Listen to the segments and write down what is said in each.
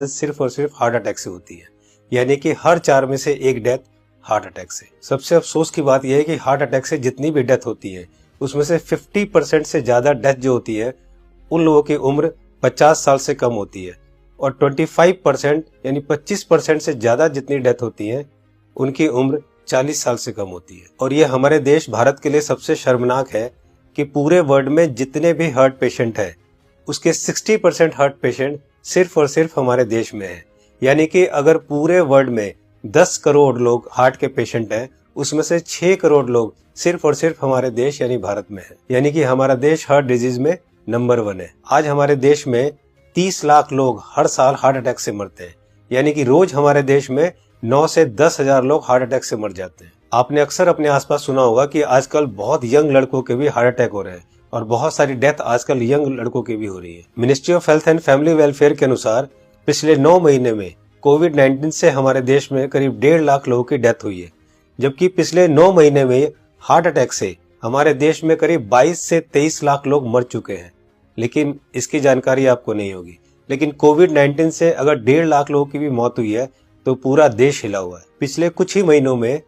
सिर्फ और सिर्फ हार्ट अटैक से होती है, यानी कि हर 4 में से 1 डेथ हार्ट अटैक से। सबसे अफसोस की बात यह है कि हार्ट अटैक से जितनी भी डेथ होती है उसमें से 50% से ज्यादा डेथ जो होती है उन लोगों की उम्र 50 साल से कम होती है और 25% यानी 25% से ज्यादा जितनी डेथ होती है उनकी उम्र 40 साल से कम होती है। और ये हमारे देश भारत के लिए सबसे शर्मनाक है कि पूरे वर्ल्ड में जितने भी हार्ट पेशेंट है उसके 60% हार्ट पेशेंट सिर्फ और सिर्फ हमारे देश में है। यानी कि अगर पूरे वर्ल्ड में 10 करोड़ लोग हार्ट के पेशेंट हैं उसमें से 6 करोड़ लोग सिर्फ और सिर्फ हमारे देश यानी भारत में है। यानी कि हमारा देश हार्ट डिजीज में नंबर 1 है। आज हमारे देश में 30 लाख लोग हर साल हार्ट अटैक से मरते हैं, यानी कि रोज हमारे देश में 9 से 10 हजार लोग हार्ट अटैक से मर जाते हैं। आपने अक्सर अपने आसपास सुना होगा कि आजकल बहुत यंग लड़कों के भी हार्ट अटैक हो रहे हैं और बहुत सारी डेथ आजकल यंग लड़कों की भी हो रही है। Ministry of health and family welfare के अनुसार पिछले 9 महीने में कोविड-19 से हमारे देश में करीब 1.5 लाख लोगों की डेथ हुई है, जबकि पिछले 9 महीने में हार्ट अटैक से हमारे देश में करीब 22 से 23 लाख लोग मर चुके हैं। लेकिन इसकी जानकारी आपको नहीं होगी, लेकिन कोविड-19 से अगर 1.5 लाख लोगों की भी मौत हुई है तो पूरा देश हिला हुआ है। पिछले कुछ ही महीनों में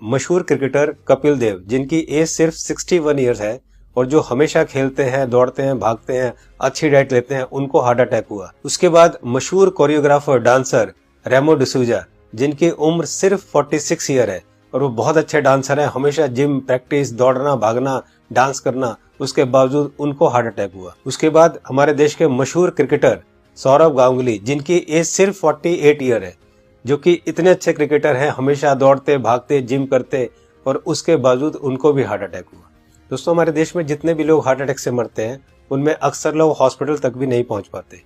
मशहूर क्रिकेटर कपिल देव, जिनकी एज सिर्फ 61 ईयर्स है और जो हमेशा खेलते हैं, दौड़ते हैं, भागते हैं, अच्छी डाइट लेते हैं, उनको हार्ट अटैक हुआ। उसके बाद मशहूर कोरियोग्राफर डांसर रेमो डिसूजा, जिनकी उम्र सिर्फ 46 ईयर है और वो बहुत अच्छे डांसर हैं, हमेशा जिम, प्रैक्टिस, दौड़ना, भागना, डांस करना, उसके बावजूद उनको हार्ट अटैक हुआ। उसके बाद हमारे देश के मशहूर क्रिकेटर सौरव गांगुली, जिनकी एज सिर्फ 48 ईयर है, जो कि इतने अच्छे क्रिकेटर हैं, हमेशा दौड़ते, भागते, जिम करते, और उसके बावजूद उनको भी हार्ट अटैक हुआ। दोस्तों, हमारे देश में जितने भी लोग हार्ट अटैक से मरते हैं उनमें अक्सर लोग हॉस्पिटल तक भी नहीं पहुंच पाते।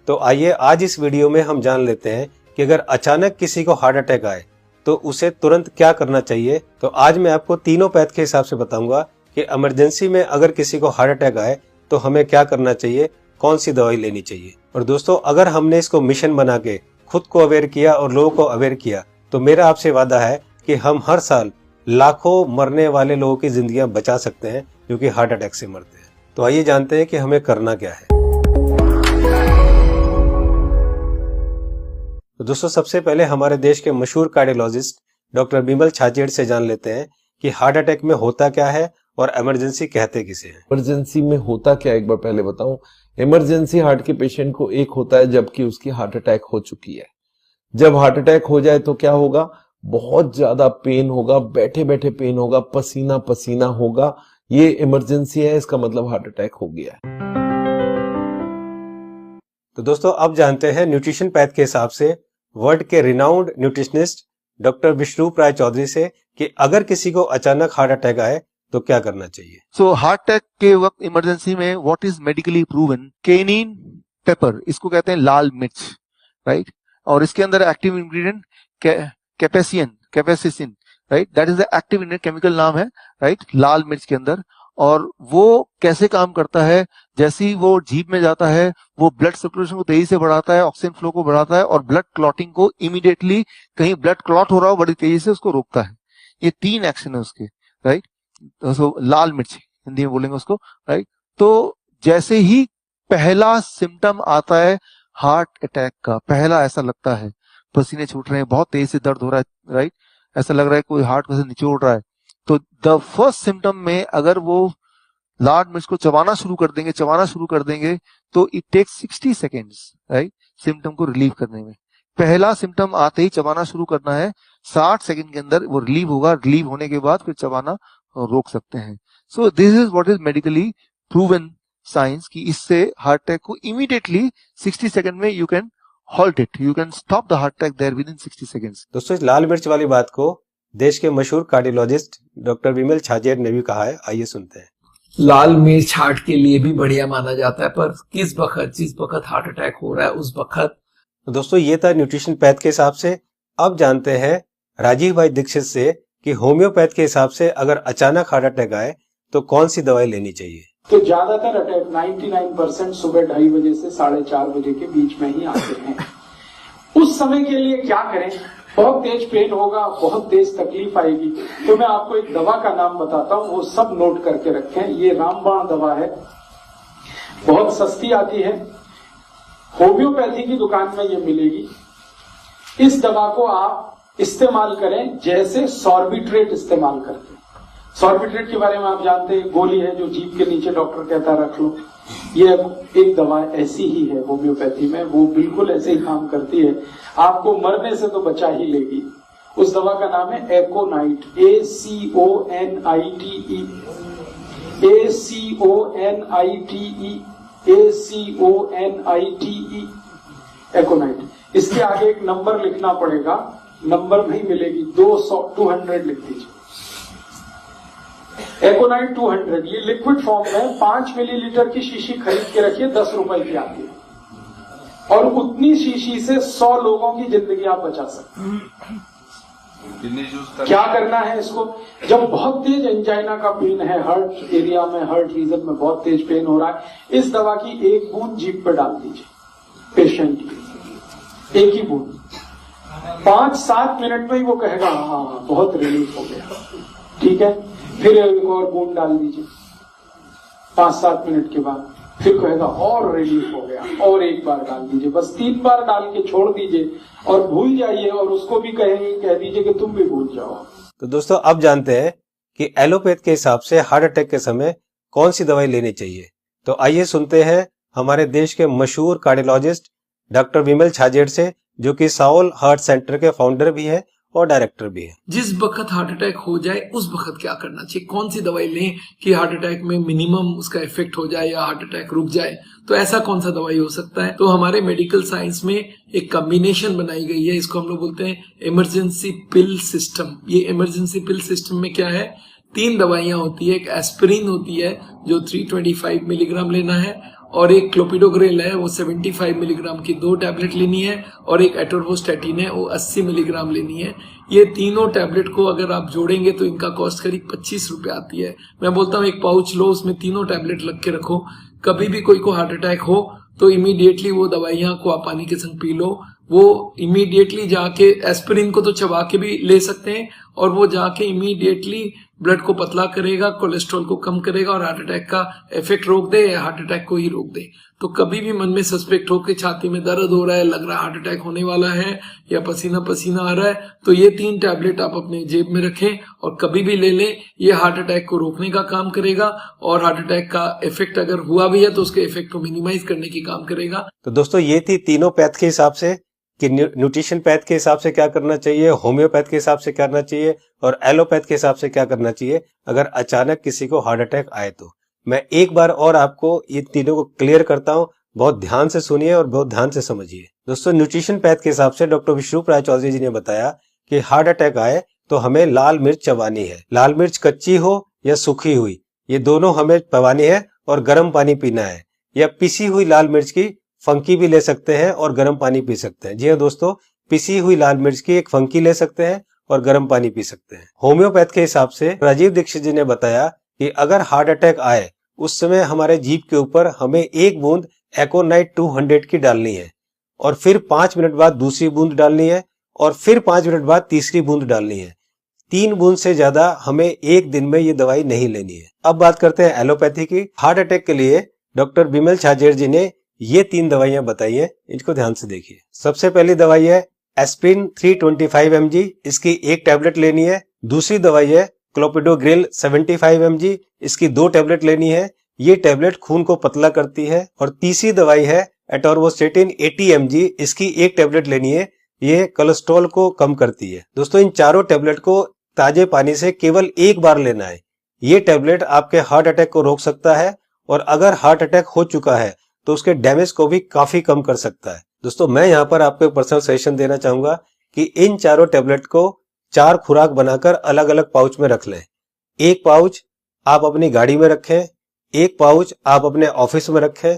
तो आइए आज इस वीडियो में हम जान लेते हैं कि अगर अचानक किसी को हार्ट अटैक आए तो उसे तुरंत क्या करना चाहिए। तो आज मैं आपको तीनों पैथ के हिसाब से बताऊंगा कि इमरजेंसी में अगर किसी को हार्ट अटैक आए तो हमें क्या करना चाहिए, कौन सी दवाई लेनी चाहिए। और दोस्तों, अगर हमने इसको मिशन बना के खुद को अवेयर किया और लोगों को अवेयर किया तो मेरा आपसे वादा है कि हम हर साल लाखों मरने वाले लोगों की जिंदगियां बचा सकते हैं जो कि हार्ट अटैक से मरते हैं। तो आइए जानते हैं कि हमें करना क्या है। तो दोस्तों, सबसे पहले हमारे देश के मशहूर कार्डियोलॉजिस्ट डॉक्टर बिमल छाजेड़ से जान लेते हैं कि हार्ट अटैक में होता क्या है और इमरजेंसी कहते किसे हैं। इमरजेंसी में होता क्या, एक बार पहले बताऊं। इमरजेंसी हार्ट के पेशेंट को एक होता है जबकि उसकी हार्ट अटैक हो चुकी है। जब हार्ट अटैक हो जाए तो क्या होगा, बहुत ज्यादा पेन होगा, बैठे बैठे पेन होगा, पसीना पसीना होगा। ये इमरजेंसी है, इसका मतलब हार्ट अटैक हो गया है। तो दोस्तों, अब जानते हैं न्यूट्रिशन पैथ के हिसाब से वर्ल्ड के रिनाउंड न्यूट्रिशनिस्ट डॉक्टर विश्वरूप राय चौधरी से कि अगर किसी को अचानक हार्ट अटैक आए तो क्या करना चाहिए। सो हार्ट अटैक के वक्त इमरजेंसी में what is medically proven, cayenne pepper, इसको कहते हैं लाल मिर्च, राइट। और इसके अंदर active ingredient capsaicin, right, that is the active ingredient, chemical नाम है, राइट, लाल मिर्च के अंदर। और वो कैसे काम करता है, जैसे ही वो जीभ में जाता है वो ब्लड सर्कुलेशन को तेजी से बढ़ाता है, ऑक्सीजन फ्लो को बढ़ाता है और ब्लड क्लॉटिंग को इमीडिएटली, कहीं ब्लड क्लॉट हो रहा हो बड़ी तेजी से उसको रोकता है। ये 3 एक्शन है उसके, राइट। तो लाल मिर्च हिंदी में बोलेंगे उसको, राइट। तो जैसे ही पहला सिम्टम आता है हार्ट अटैक का, पहला ऐसा लगता है पसीने छूट रहे हैं, बहुत तेज से दर्द हो रहा है, राइट, ऐसा लग रहा है कोई हार्ट को से निचोड़ रहा है, तो द फर्स्ट सिम्टम में अगर वो लाल मिर्च को चबाना शुरू कर देंगे तो it takes 60 seconds, right, symptom को रिलीव करने में। पहला सिम्टम आते ही चबाना शुरू करना है, 60 सेकेंड के अंदर वो रिलीव होगा, रिलीव होने के बाद फिर चबाना रोक सकते हैं। So this is what is medically proven science कि इससे हार्ट अटैक को इमीडिएटली 60 सेकंड में you can halt it, you can stop the heart attack there within 60 seconds. दोस्तों, इस लाल मिर्च वाली बात को देश के मशहूर कार्डियोलॉजिस्ट डॉक्टर बिमल छाजेड़ ने भी कहा है, आइए सुनते हैं। लाल मिर्च हार्ट के लिए भी बढ़िया माना जाता है, पर जिस वक्त हार्ट अटैक हो रहा है उस वक्त। तो दोस्तों, ये था न्यूट्रिशन पैथ के हिसाब से। अब जानते हैं राजीव भाई दीक्षित से कि होम्योपैथ के हिसाब से अगर अचानक हार्ट अटैक आए तो कौन सी दवाई लेनी चाहिए। तो ज्यादातर अटैक 99% सुबह 2:30 बजे से 4:30 बजे के बीच में ही आते हैं। उस समय के लिए क्या करें, बहुत तेज पेन होगा, बहुत तेज तकलीफ आएगी, तो मैं आपको एक दवा का नाम बताता हूँ, वो सब नोट करके रखें। ये रामबाण दवा है, बहुत सस्ती आती है, होम्योपैथी की दुकान में ये मिलेगी। इस दवा को आप इस्तेमाल करें जैसे सॉर्बिट्रेट इस्तेमाल करते हैं। सॉर्बिट्रेट के बारे में आप जानते हैं, गोली है जो जीभ के नीचे डॉक्टर कहता है रख लो। ये एक दवा ऐसी ही है होम्योपैथी में, वो बिल्कुल ऐसे ही काम करती है, आपको मरने से तो बचा ही लेगी। उस दवा का नाम है एकोनाइट, ACONITE, ACONITE, एकोनाइट। इसके आगे एक नंबर लिखना पड़ेगा, नंबर नहीं मिलेगी, 200 लिख दीजिए। एकोनाइट 200, ये लिक्विड फॉर्म में 5 मिलीलीटर की शीशी खरीद के रखिए, 10 रुपए की आती है, और उतनी शीशी से 100 लोगों की जिंदगी आप बचा सकते हैं। क्या करना है इसको? जब बहुत तेज एंजाइना का पेन है, हार्ट एरिया में, हार्ट रीजन में बहुत तेज पेन हो रहा है, इस दवा की एक बूंद जीभ पे डाल दीजिए पेशेंट की, एक ही बूंद। 5-7 मिनट में ही वो कहेगा हाँ बहुत रिलीफ हो गया, ठीक है। फिर एक और बूंद डाल दीजिए 5-7 मिनट के बाद, फिर कहेगा और रिलीफ हो गया, और एक बार डाल दीजिए। बस 3 बार डाल के छोड़ दीजिए और भूल जाइए, और उसको भी कह दीजिए कि तुम भी भूल जाओ। तो दोस्तों अब जानते हैं कि एलोपैथ के हिसाब से हार्ट अटैक के समय कौन सी दवाई लेनी चाहिए। तो आइए सुनते हैं हमारे देश के मशहूर कार्डियोलॉजिस्ट डॉक्टर विमल छाजेड़ से, जो कि साउल हार्ट सेंटर के फाउंडर भी है और डायरेक्टर भी है। जिस वक्त हार्ट अटैक हो जाए उस वक्त क्या करना चाहिए, कौन सी दवाई लें कि हार्ट अटैक में मिनिमम उसका इफेक्ट हो जाए या हार्ट अटैक रुक जाए, तो ऐसा कौन सा दवाई हो सकता है। तो हमारे मेडिकल साइंस में एक कॉम्बिनेशन बनाई गई है, इसको हम लोग बोलते हैं इमरजेंसी पिल सिस्टम। ये इमरजेंसी पिल सिस्टम में क्या है, 3 दवाइयां होती है। एक एस्पिरिन होती है जो 325 मिलीग्राम लेना है, और एक क्लोपिडोग्रेल है वो 75 मिलीग्राम की 2 टैबलेट लेनी है, और एक एटोरवोस्टैटिन है वो 80 मिलीग्राम लेनी है। ये तीनों टैबलेट को अगर आप जोड़ेंगे तो इनका कॉस्ट करीब 25 रुपए आती है। मैं बोलता हूँ एक पाउच लो, उसमें तीनों टैबलेट लग के रखो, कभी भी कोई को हार्ट अटैक हो तो इमीडिएटली वो दवाइयां को आप पानी के संग पी लो। वो इमीडिएटली जाके एस्पिरिन को तो चबा के भी ले सकते हैं, और वो जाके इमीडिएटली ब्लड को पतला करेगा, कोलेस्ट्रॉल को कम करेगा, और हार्ट अटैक का इफेक्ट रोक दे या हार्ट अटैक को ही रोक दे। तो कभी भी मन में सस्पेक्ट हो कि छाती में दर्द हो रहा है, लग रहा है हार्ट अटैक होने वाला है, या पसीना पसीना आ रहा है, तो ये 3 टैबलेट आप अपने जेब में रखें और कभी भी ले लें। ये हार्ट अटैक को रोकने का काम करेगा, और हार्ट अटैक का इफेक्ट अगर हुआ भी है तो उसके इफेक्ट को मिनिमाइज करने की काम करेगा। तो दोस्तों ये थी तीनों पैथ के हिसाब से कि न्यूट्रिशन पैथ के हिसाब से क्या करना चाहिए, होम्योपैथ के हिसाब से क्या करना चाहिए, और एलोपैथ के हिसाब से क्या करना चाहिए अगर अचानक किसी को हार्ट अटैक आए तो। मैं एक बार और आपको ये तीनों को क्लियर करता हूं, बहुत ध्यान से सुनिए और बहुत ध्यान से समझिए। दोस्तों न्यूट्रिशन पैथ के हिसाब से डॉक्टर विश्वरूप राय चौधरी जी ने बताया कि हार्ट अटैक आए तो हमें लाल मिर्च चबानी है। लाल मिर्च कच्ची हो या सूखी हुई, ये दोनों हमें चबानी है, और गर्म पानी पीना है। या पिसी हुई लाल मिर्च की फंकी भी ले सकते हैं और गर्म पानी पी सकते हैं। जी हाँ दोस्तों, पिसी हुई लाल मिर्च की एक फंकी ले सकते हैं और गर्म पानी पी सकते हैं। होम्योपैथ के हिसाब से राजीव दीक्षित जी ने बताया कि अगर हार्ट अटैक आए उस समय हमारे जीभ के ऊपर हमें 1 बूंद एकोनाइट 200 की डालनी है, और फिर 5 मिनट बाद दूसरी बूंद डालनी है, और फिर 5 मिनट बाद तीसरी बूंद डालनी है। 3 बूंद से ज्यादा हमें एक दिन में ये दवाई नहीं लेनी है। अब बात करते हैं एलोपैथी की। हार्ट अटैक के लिए डॉक्टर विमल छाजेड़ जी ने ये 3 दवाइयां बताई है, इनको ध्यान से देखिए। सबसे पहली दवाई है एस्पिरिन 325 mg, इसकी 1 टैबलेट लेनी है। दूसरी दवाई है क्लोपिडोग्रेल 75 mg, इसकी 2 टैबलेट लेनी है। ये टैबलेट खून को पतला करती है। और तीसरी दवाई है एटोरवोस्टैटिन 80 mg, इसकी 1 टैबलेट लेनी है। ये कोलेस्ट्रॉल को कम करती है। दोस्तों इन चारों टैबलेट को ताजे पानी से केवल 1 बार लेना है। ये टैबलेट आपके हार्ट अटैक को रोक सकता है, और अगर हार्ट अटैक हो चुका है तो उसके डैमेज को भी काफी कम कर सकता है। दोस्तों मैं यहाँ पर आपको एक पर्सनल सजेशन देना चाहूंगा कि इन चारों टैबलेट को 4 खुराक बनाकर अलग अलग पाउच में रख लें। 1 पाउच आप अपनी गाड़ी में रखें, 1 पाउच आप अपने ऑफिस में रखें,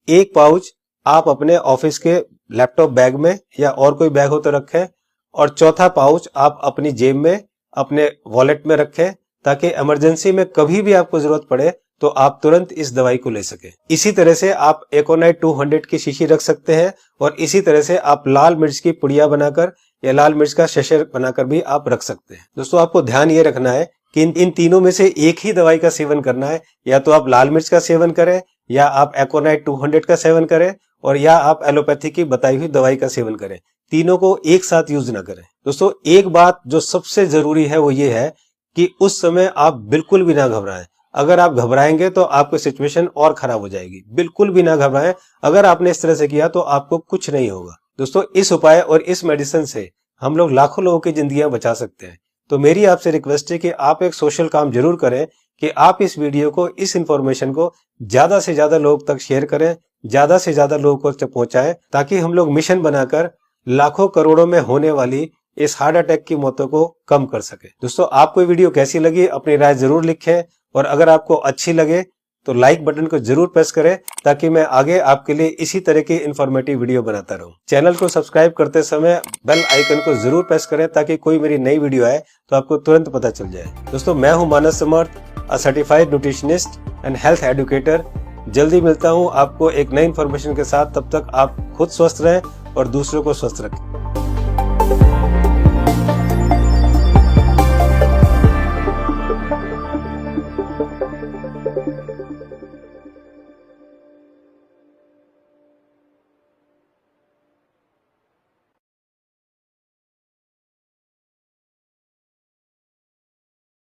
1 पाउच आप अपने ऑफिस के लैपटॉप बैग में या और कोई बैग हो तो रखें, और चौथा पाउच आप अपनी जेब में अपने वॉलेट में रखें, ताकि इमरजेंसी में कभी भी आपको जरूरत पड़े तो आप तुरंत इस दवाई को ले सके। इसी तरह से आप एकोनाइट 200 की शीशी रख सकते हैं, और इसी तरह से आप लाल मिर्च की पुड़िया बनाकर या लाल मिर्च का शशर बनाकर भी आप रख सकते हैं। दोस्तों आपको ध्यान ये रखना है कि इन तीनों में से एक ही दवाई का सेवन करना है। या तो आप लाल मिर्च का सेवन करें या आप एकोनाइट 200 का सेवन करें, और या आप एलोपैथी की बताई हुई दवाई का सेवन करें। तीनों को एक साथ यूज ना करें। दोस्तों एक बात जो सबसे जरूरी है वो ये है कि उस समय आप बिल्कुल भी ना घबराएं। अगर आप घबराएंगे तो आपकी सिचुएशन और खराब हो जाएगी। बिल्कुल भी ना घबराएं। अगर आपने इस तरह से किया तो आपको कुछ नहीं होगा। दोस्तों इस उपाय और इस मेडिसिन से हम लोग लाखों लोगों की जिंदगियां बचा सकते हैं। तो मेरी आपसे रिक्वेस्ट है कि आप एक सोशल काम जरूर करें कि आप इस वीडियो को, इस इंफॉर्मेशन को ज्यादा से ज्यादा लोग तक शेयर करें, ज्यादा से ज्यादा लोगों तक पहुंचाएं, ताकि हम लोग मिशन बनाकर लाखों करोड़ों में होने वाली इस हार्ट अटैक की मौतों को कम कर सके। दोस्तों आपको ये वीडियो कैसी लगी अपनी राय जरूर लिखें, और अगर आपको अच्छी लगे तो लाइक बटन को जरूर प्रेस करें, ताकि मैं आगे आपके लिए इसी तरह की इंफॉर्मेटिव वीडियो बनाता रहूं। चैनल को सब्सक्राइब करते समय बेल आइकन को जरूर प्रेस करें, ताकि कोई मेरी नई वीडियो आए तो आपको तुरंत पता चल जाए। दोस्तों मैं हूं Manas Samarth, a certified nutritionist and health educator. जल्दी मिलता हूं आपको एक नई इंफॉर्मेशन के साथ। तब तक आप खुद स्वस्थ रहें और दूसरों को स्वस्थ रखें।